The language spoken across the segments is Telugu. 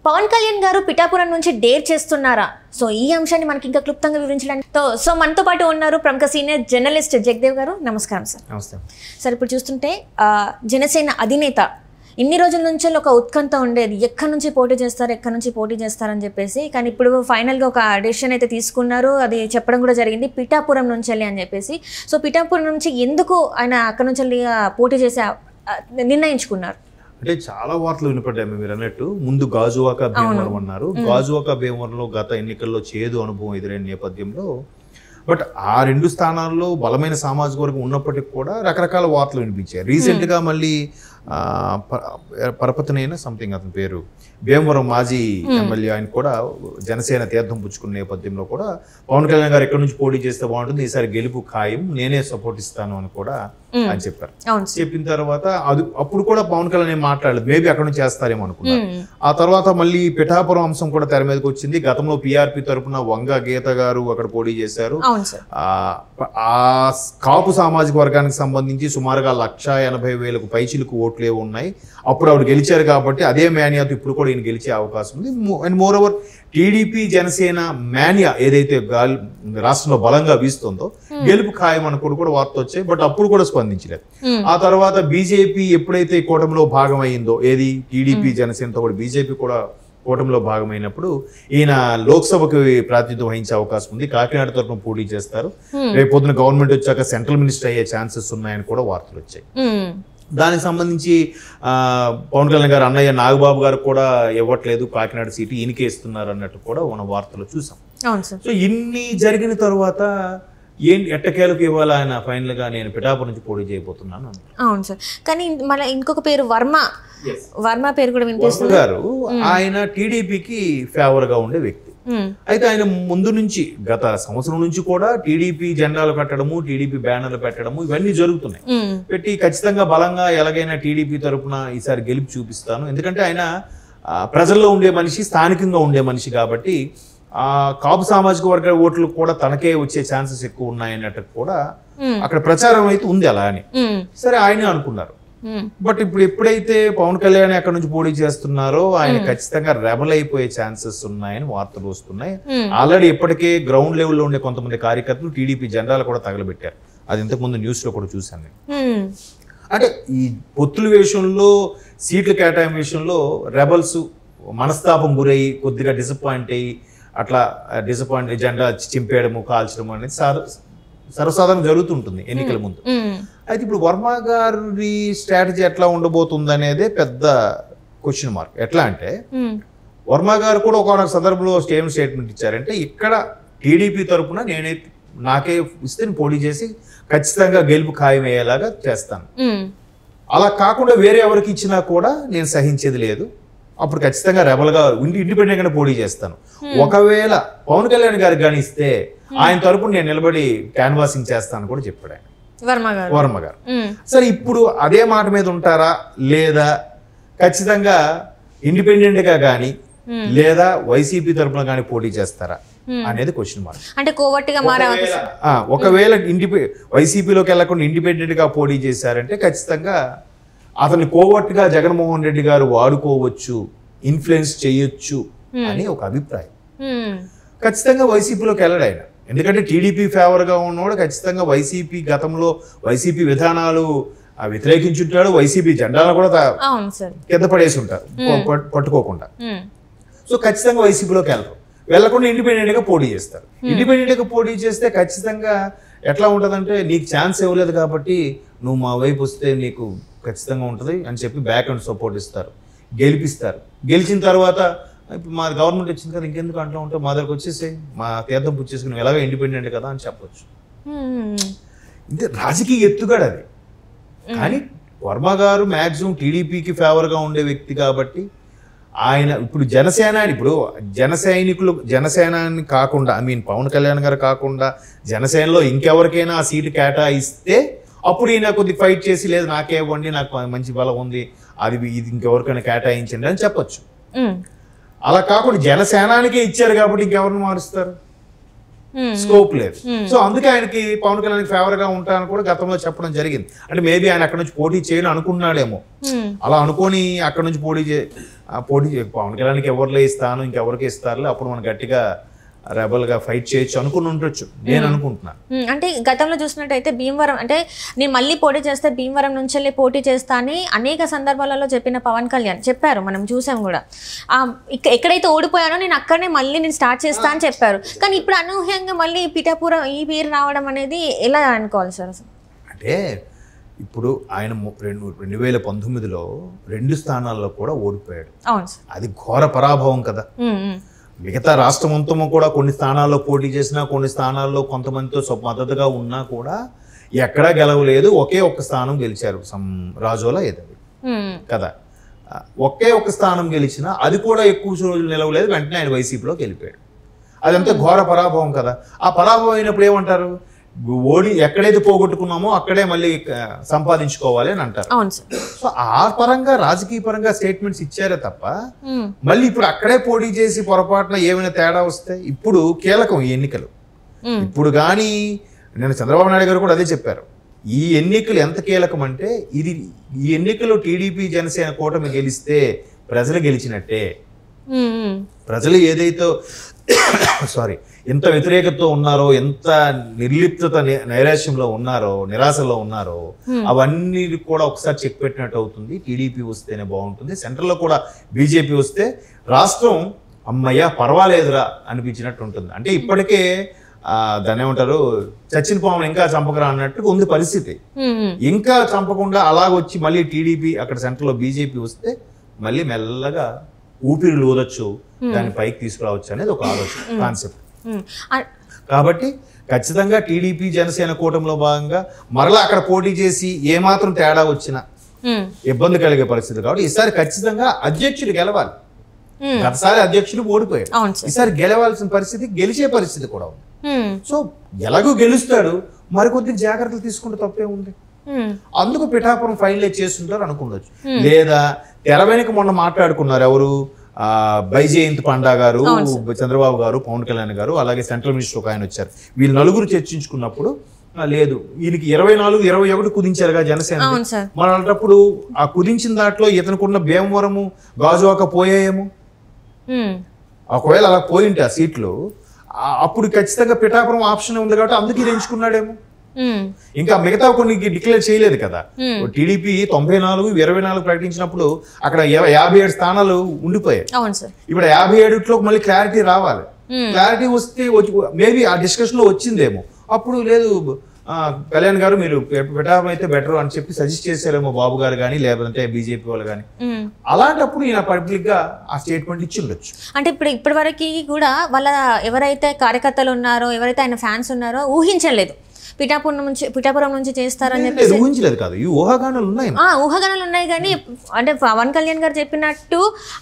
పవన్ కళ్యాణ్ గారు పిఠాపురం నుంచి డేర్ చేస్తున్నారా? సో ఈ అంశాన్ని మనకి ఇంకా క్లుప్తంగా వివరించడానికి సో మనతో పాటు ఉన్నారు ప్రముఖ సీనియర్ జర్నలిస్ట్ జగదేవ్ గారు. నమస్కారం సార్. నమస్తే సార్, ఇప్పుడు చూస్తుంటే జనసేన అధినేత ఇన్ని రోజుల నుంచి ఒక ఉత్కంఠ ఉండేది, ఎక్కడి నుంచి పోటీ చేస్తారని చెప్పేసి. కానీ ఇప్పుడు ఫైనల్గా ఒక డెసిషన్ అయితే తీసుకున్నారు, అది చెప్పడం కూడా జరిగింది, పిఠాపురం నుంచి వెళ్ళి అని చెప్పేసి. సో పిఠాపురం నుంచి ఎందుకు ఆయన అక్కడ నుంచి వెళ్ళి పోటీ చేసే నిర్ణయించుకున్నారు? అంటే చాలా వార్తలు వినపడ్డాయి మీరు అన్నట్టు. ముందు గాజువాక భీమవరం అన్నారు. గాజువాక భీమవరంలో గత ఎన్నికల్లో చేదు అనుభవం ఎదురైన నేపథ్యంలో బట్ ఆ రెండు స్థానాల్లో బలమైన సామాజిక వర్గం ఉన్నప్పటికీ కూడా రకరకాల వార్తలు వినిపించాయి. రీసెంట్గా మళ్ళీ పరపతినైనా సంథింగ్ అతని పేరు, భీమవరం మాజీ ఎమ్మెల్యే, ఆయన కూడా జనసేన తీర్థం పుచ్చుకున్న నేపథ్యంలో కూడా పవన్ కళ్యాణ్ గారు ఎక్కడి నుంచి పోటీ చేస్తే బాగుంటుంది, ఈసారి గెలుపు ఖాయం, నేనే సపోర్ట్ ఇస్తాను అని కూడా ఆయన చెప్పారు. చెప్పిన తర్వాత అప్పుడు కూడా పవన్ కళ్యాణ్ మాట్లాడలేదు, మేబీ అక్కడ నుంచి చేస్తారేమో అనుకున్నారు. ఆ తర్వాత మళ్ళీ పిఠాపురం అంశం కూడా తెర మీదకి వచ్చింది. గతంలో పిఆర్పి తరఫున వంగ గీత గారు అక్కడ పోటీ చేశారు. ఆ కాపు సామాజిక వర్గానికి సంబంధించి సుమారుగా 180,000 పైచిలకు ఓట్లే ఉన్నాయి. అప్పుడు ఆవిడ గెలిచారు కాబట్టి అదే మేనియాతో ఇప్పుడు కూడా ఈయన గెలిచే అవకాశం ఉంది. And more over TDP Janasena mania ఏదైతే రాష్ట్రంలో బలంగా వీస్తుందో గెలుపు ఖాయం అనుకుని కూడా వార్త వచ్చాయి. బట్ అప్పుడు కూడా స్పందించలేదు. ఆ తర్వాత బీజేపీ ఎప్పుడైతే కూటమిలో భాగమైందో, ఏది టీడీపీ జనసేనతో కూడా బీజేపీ కూడా కూటమిలో భాగమైనప్పుడు ఈయన లోక్సభకు ప్రాతినిధ్యం వహించే అవకాశం ఉంది. కాకినాడ తరఫున పోటీ చేస్తారు. రేపు పొద్దున గవర్నమెంట్ వచ్చాక సెంట్రల్ మినిస్టర్ అయ్యే ఛాన్సెస్ ఉన్నాయని కూడా వార్తలు వచ్చాయి. దానికి సంబంధించి పవన్ కళ్యాణ్ గారు అన్నయ్య నాగబాబు గారు కూడా ఇవ్వట్లేదు, కాకినాడ సీటు ఈయనకే ఇస్తున్నారు అన్నట్టు కూడా మన వార్తలు చూసాం. సో ఇన్ని జరిగిన తర్వాత ఎట్టకేలకు ఇవ్వాలి ఆయన ఫైనల్ గా నేను పిఠాపురం నుంచి పోటీ చేయబోతున్నాను. అవును సార్, కానీ మళ్ళీ ఇంకొక పేరు వర్మ పేరు కూడా వినిపిస్తుంది గారు. ఆయన టీడీపీకి ఫేవర్ గా ఉండే వ్యక్తి. అయితే ఆయన ముందు నుంచి గత సంవత్సరం నుంచి కూడా టీడీపీ జెండాలు పెట్టడము, టీడీపీ బ్యానర్లు పెట్టడము ఇవన్నీ జరుగుతున్నాయి. పెట్టి ఖచ్చితంగా బలంగా ఎలాగైనా టీడీపీ తరఫున ఈసారి గెలుపు చూపిస్తాను, ఎందుకంటే ఆయన ప్రజల్లో ఉండే మనిషి, స్థానికంగా ఉండే మనిషి కాబట్టి ఆ కాపు సామాజిక వర్గ ఓట్లు కూడా తనకే వచ్చే ఛాన్సెస్ ఎక్కువ ఉన్నాయన్నట్టు కూడా అక్కడ ప్రచారం అయితే ఉంది అలా అని. సరే ఆయనే అనుకున్నారు. బట్ ఇప్పుడు ఎప్పుడైతే పవన్ కళ్యాణ్ అక్కడ నుంచి పోటీ చేస్తున్నారో ఆయన ఖచ్చితంగా రెబల్ అయిపోయే ఛాన్సెస్ ఉన్నాయని వార్తలు వస్తున్నాయి. ఆల్రెడీ ఇప్పటికే గ్రౌండ్ లెవెల్లో ఉండే కొంతమంది కార్యకర్తలు టీడీపీ జెండాలు కూడా తగలబెట్టారు. అది ఇంతకుముందు న్యూస్ లో కూడా చూశాను నేను. అంటే ఈ పొత్తుల విషయంలో, సీట్ల కేటాయింపు విషయంలో రెబల్స్ మనస్తాపం గురయ్యి కొద్దిగా డిసప్పాయింట్ అయ్యి అట్లా జెండా చింపేయడము, కాల్చడం అనేది సర్వసాధారణ జరుగుతుంటుంది ఎన్నికల ముందు. అయితే ఇప్పుడు వర్మ గారి స్ట్రాటజీ ఎట్లా ఉండబోతుంది అనేదే పెద్ద క్వశ్చన్ మార్క్. ఎట్లా అంటే వర్మ గారు కూడా ఒక సందర్భంలో స్టేట్మెంట్ ఇచ్చారంటే, ఇక్కడ టీడీపీ తరఫున నాకే ఇస్తే పోటీ చేసి ఖచ్చితంగా గెలుపు ఖాయం అయ్యేలాగా చేస్తాను, అలా కాకుండా వేరే ఎవరికి ఇచ్చినా కూడా నేను సహించేది లేదు, అప్పుడు ఖచ్చితంగా రెబల్గా ఇండిపెండెంట్ గానే పోటీ చేస్తాను. ఒకవేళ పవన్ కళ్యాణ్ గారికి కానీ ఇస్తే ఆయన తరపున నేను నిలబడి క్యాన్వాసింగ్ చేస్తాను కూడా చెప్పాడు ఆయన, వర్మ గారు. సరే, ఇప్పుడు అదే మాట మీద ఉంటారా లేదా ఖచ్చితంగా ఇండిపెండెంట్ గా కానీ లేదా వైసీపీ తరపున కానీ పోటీ చేస్తారా అనేది క్వశ్చన్ మార్క్. అంటే ఒకవేళ వైసీపీలోకి వెళ్లకుండా ఇండిపెండెంట్ గా పోటీ చేశారంటే ఖచ్చితంగా అతన్ని కోవర్ట్గా జగన్మోహన్ రెడ్డి గారు వాడుకోవచ్చు, ఇన్ఫ్లుయెన్స్ చేయొచ్చు అని ఒక అభిప్రాయం. ఖచ్చితంగా వైసీపీలోకి వెళ్ళడు ఆయన, ఎందుకంటే టీడీపీ ఫేవర్ గా ఉన్నవాడు ఖచ్చితంగా వైసీపీ గతంలో వైసీపీ విధానాలు వ్యతిరేకించుంటాడు, వైసీపీ జెండాలు కూడా కింద పడేసి ఉంటారు పట్టుకోకుండా. సో ఖచ్చితంగా వైసీపీలోకి వెళ్ళరు, వెళ్లకుండా ఇండిపెండెంట్ గా పోటీ చేస్తారు. ఇండిపెండెంట్ గా పోటీ చేస్తే ఖచ్చితంగా ఎట్లా ఉంటుందంటే, నీకు ఛాన్స్ ఇవ్వలేదు కాబట్టి నువ్వు మా వైపు వస్తే నీకు ఖచ్చితంగా ఉంటుంది అని చెప్పి బ్యాక్ అండ్ సపోర్ట్ ఇస్తారు, గెలిపిస్తారు. గెలిచిన తర్వాత ఇప్పుడు మా గవర్నమెంట్ వచ్చింది కదా, ఇంకెందుకు అంటూ ఉంటే మా దగ్గరకు వచ్చేసి మా తీర్థం పుచ్చేసుకుని ఎలాగో ఇండిపెండెంట్ కదా అని చెప్పొచ్చు. అంటే రాజకీయ ఎత్తుగడ అది. కానీ వర్మ గారు మ్యాక్సిమం టీడీపీకి ఫేవర్గా ఉండే వ్యక్తి కాబట్టి ఆయన ఇప్పుడు జనసేనాని కాకుండా, పవన్ కళ్యాణ్ గారు కాకుండా జనసేనలో ఇంకెవరికైనా ఆ సీటు కేటాయిస్తే అప్పుడు ఈయన కొద్దిగా ఫైట్ చేసి, లేదు నాకే ఇవ్వండి, నాకు మంచి బలం ఉంది, ఇది ఇంకెవరికైనా కేటాయించండి అని చెప్పొచ్చు. అలా కాకుండా జనసేనానికే ఇచ్చారు కాబట్టి ఇంకెవరిని మారుస్తారు? స్కోప్ లేదు. సో అందుకే ఆయనకి పవన్ కళ్యాణ్ ఫేవర్ గా ఉంటానని కూడా గతంలో చెప్పడం జరిగింది. అంటే మేబీ ఆయన అక్కడ నుంచి పోటీ చేయని అనుకున్నాడేమో. అలా అనుకొని అక్కడ నుంచి పోటీ పవన్ కళ్యాణ్కి ఎవరిలో ఇస్తాను ఇంకెవరికి ఇస్తారులే అప్పుడు మనం గట్టిగా రెబల్ గా ఫైట్ చేయొచ్చు అనుకుని ఉండొచ్చు నేను అనుకుంటున్నాను. అంటే గతంలో చూసినట్టయితే భీమవరం అంటే నేను మళ్ళీ పోటీ చేస్తే భీమవరం నుంచి వెళ్ళి పోటీ చేస్తా అని అనేక సందర్భాలలో చెప్పిన పవన్ కళ్యాణ్ చెప్పారు, మనం చూసాం కూడా. ఎక్కడైతే ఓడిపోయానో నేను అక్కడనే మళ్ళీ నేను స్టార్ట్ చేస్తా అని చెప్పారు. కానీ ఇప్పుడు అనూహ్యంగా మళ్ళీ పిఠాపురం ఈ పేరు రావడం అనేది ఎలా అనుకోవాలి సార్ అసలు? అంటే ఇప్పుడు ఆయన 2019లో 2 స్థానాల్లో కూడా ఓడిపోయాడు. అవును సార్. అది ఘోర పరాభవం కదా. మిగతా రాష్ట్రం మొత్తము కూడా కొన్ని స్థానాల్లో పోటీ చేసినా కొన్ని స్థానాల్లో కొంతమందితో మద్దతుగా ఉన్నా కూడా ఎక్కడా గెలవలేదు. ఒకే ఒక్క స్థానం గెలిచారు రాజోలా ఏదవి కదా. ఒకే ఒక్క స్థానం గెలిచినా అది కూడా ఎక్కువ రోజులు నిలవలేదు. వెంటనే ఆయన వైసీపీలోకి వెళ్ళిపోయాడు. అదంతా ఘోర పరాభవం కదా. ఆ పరాభవం అయినప్పుడు ఏమంటారు, ఎక్కడైతే పోగొట్టుకున్నామో అక్కడే మళ్ళీ సంపాదించుకోవాలి అని అంటారు. సో ఆ పరంగా రాజకీయ పరంగా స్టేట్మెంట్స్ ఇచ్చారే తప్ప మళ్ళీ ఇప్పుడు అక్కడే పోటీ చేసి పొరపాటున ఏమైనా తేడా వస్తే ఇప్పుడు కీలకం ఈ ఎన్నికలు. ఇప్పుడు కానీ నేను చంద్రబాబు నాయుడు గారు కూడా అదే చెప్పారు, ఈ ఎన్నికలు ఎంత కీలకం అంటే ఈ ఎన్నికల్లో టీడీపీ జనసేన కూటమి గెలిస్తే ప్రజలు గెలిచినట్టే. ప్రజలు ఏదైతే ఎంత వ్యతిరేకతతో ఉన్నారో, ఎంత నిర్లిప్తత నైరాశ్యంలో ఉన్నారో, నిరాశలో ఉన్నారో అవన్నీ కూడా ఒకసారి చెక్ పెట్టినట్టు అవుతుంది. టీడీపీ వస్తేనే బాగుంటుంది, సెంట్రల్లో కూడా బీజేపీ వస్తే రాష్ట్రం అమ్మయ్య పర్వాలేదురా అనిపించినట్టు ఉంటుంది. అంటే ఇప్పటికే దాన్ని ఏమంటారు, చచ్చిన పామును ఇంకా చంపకరా అన్నట్టు ఉంది పరిస్థితి. ఇంకా చంపకుండా అలాగొచ్చి మళ్ళీ టీడీపీ అక్కడ సెంట్రల్లో బీజేపీ వస్తే మళ్ళీ మెల్లగా ఊపిరి ఊదొచ్చు, దాన్ని పైకి తీసుకురావచ్చు అనేది ఒక ఆలోచన కాన్సెప్ట్. కాబట్టి ఖచ్చితంగా టీడీపీ జనసేన కూటమిలో భాగంగా మరలా అక్కడ పోటీ చేసి ఏమాత్రం తేడా వచ్చినా ఇబ్బంది కలిగే పరిస్థితి. కాబట్టి ఈసారి ఖచ్చితంగా అధ్యక్షుడు గెలవాలి. గతసారి అధ్యక్షుడు ఓడిపోయాడు, ఈసారి గెలవాల్సిన పరిస్థితి, గెలిచే పరిస్థితి కూడా ఉంది. సో ఎలాగో గెలుస్తాడు, మరికొద్ది జాగ్రత్తలు తీసుకుంటే తప్పే ఉంది. అందుకు పిఠాపురం ఫైనలైజ్ చేస్తుంటారు అనుకుండొచ్చు. లేదా తెర వెనుక మొన్న మాట్లాడుకున్నారు ఎవరు, బైజయంత్ పండా గారు, చంద్రబాబు గారు, పవన్ కళ్యాణ్ గారు, అలాగే సెంట్రల్ మినిస్టర్ ఒక ఆయన వచ్చారు. వీళ్ళు నలుగురు చర్చించుకున్నప్పుడు లేదు ఈయనకి 24, 21 కుదించారుగా జనసేన. మన అలాంటప్పుడు ఆ కుదించిన దాంట్లో ఇతనుకున్న భీమవరము, గాజువాక పోయాయేమో. ఒకవేళ అలా పోయింటే ఆ సీట్లు అప్పుడు ఖచ్చితంగా పిఠాపురం ఆప్షన్ ఉంది కాబట్టి అందుకు ఇది ఎంచుకున్నాడేమో. ఇంకా మిగతా కొన్ని డిక్లేర్ చేయలేదు కదా. టీడీపీ 94, 24 ప్రకటించినప్పుడు అక్కడ 57 స్థానాలు ఉండిపోయాయి. ఇప్పుడు 57లో మళ్ళీ క్లారిటీ రావాలి. క్లారిటీ వస్తే మేబీ ఆ డిస్కషన్ లో వచ్చిందేమో. అప్పుడు లేదు కళ్యాణ్ గారు మీరు పిఠాపురం అయితే బెటర్ అని చెప్పి సజెస్ట్ చేశారేమో బాబు గారు కానీ, లేదంటే బీజేపీ వాళ్ళు కానీ. అలాంటప్పుడు ఈయన పబ్లిక్ గా ఆ స్టేట్మెంట్ ఇచ్చి ఉండొచ్చు. అంటే ఇప్పటి వరకు కూడా వాళ్ళ ఎవరైతే కార్యకర్తలు ఉన్నారో, ఎవరైతే ఆయన ఫ్యాన్స్ ఉన్నారో ఊహించలేదు పిఠాపురం నుంచి చేస్తారని చెప్పి. ఊహించలేదు కాదు, ఈ ఊహాగానాలు ఉన్నాయి. ఊహాగానాలు ఉన్నాయి కానీ అంటే పవన్ కళ్యాణ్ గారు చెప్పినట్టు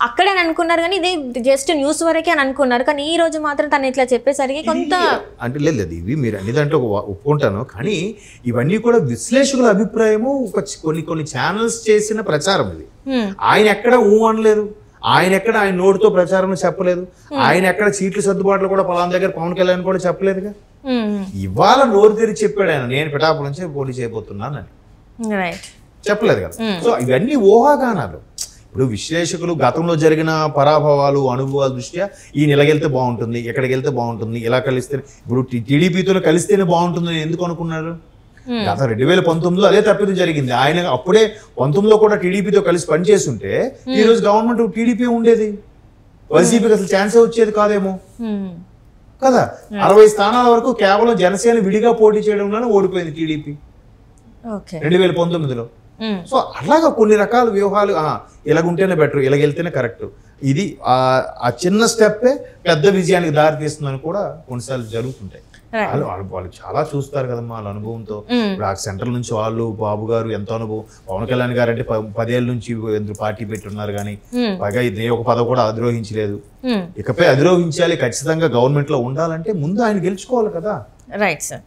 అక్కడే అని అనుకున్నారు కానీ ఇది జస్ట్ న్యూస్ వరకే అని అనుకున్నారు. కానీ ఈ రోజు మాత్రం తను ఇట్లా చెప్పేసరికి కొంత అంటే లేదు, ఇవి మీరు అన్ని దాంట్లో ఒప్పుకుంటాను. కానీ ఇవన్నీ కూడా విశ్లేషకుల అభిప్రాయము, కొన్ని ఛానల్స్ చేసిన ప్రచారం ఇది. ఆయన ఎక్కడ అనలేదు, ఆయన ఎక్కడ ఆయన నోటితో ప్రచారం చెప్పలేదు, ఆయన ఎక్కడ సీట్ల సర్దుబాట్లు కూడా పలానా దగ్గర పవన్ కళ్యాణ్ కూడా చెప్పలేదుగా. ఇవాళ నోరు తెరిచి చెప్పాడు ఆయన, నేను పిఠాపురం నుంచి పోటీ చేయబోతున్నానని చెప్పలేదు కదా. సో ఇవన్నీ ఊహాగానాలు. ఇప్పుడు విశ్లేషకులు గతంలో జరిగిన పరాభవాలు, అనుభవాల దృష్ట్యా ఈ నిలగెళ్తే బాగుంటుంది, ఎక్కడికి వెళ్తే బాగుంటుంది, ఇలా కలిస్తే ఇప్పుడు టీడీపీతో కలిస్తేనే బాగుంటుంది ఎందుకు అనుకున్నారు? గత 2019లో అదే తప్పిదం జరిగింది. ఆయన అప్పుడే 19లో కూడా టీడీపీతో కలిసి పనిచేస్తుంటే ఈ రోజు గవర్నమెంట్ టీడీపీ ఉండేది, వైసీపీకి అసలు ఛాన్సే వచ్చేది కాదేమో కదా. 60 స్థానాల వరకు కేవలం జనసేన విడిగా పోటీ చేయడంలోనే ఓడిపోయింది టీడీపీ 2019లో. సో అలాగా కొన్ని రకాల వ్యూహాలు, ఇలాగుంటేనే బెటర్, ఇలాగెళ్తేనే కరెక్ట్, ఇది ఆ చిన్న స్టెప్పే పెద్ద విజయానికి దారి తీస్తుందని కూడా కొన్నిసార్లు జరుగుతుంటాయి. వాళ్ళు చాలా చూస్తారు కదమ్మా వాళ్ళ అనుభవంతో. ఇప్పుడు ఆ సెంట్రల్ నుంచి వాళ్ళు బాబు గారు ఎంతో అనుభవం, పవన్ కళ్యాణ్ గారు అంటే 10 ఏళ్ళ నుంచి పార్టీ పెట్టి ఉన్నారు కానీ పైగా ఇది ఒక పదవి కూడా అధిరోహించలేదు. ఇకపై అధిరోహించాలి, ఖచ్చితంగా గవర్నమెంట్ లో ఉండాలంటే ముందు ఆయన గెలుచుకోవాలి కదా. Right sir.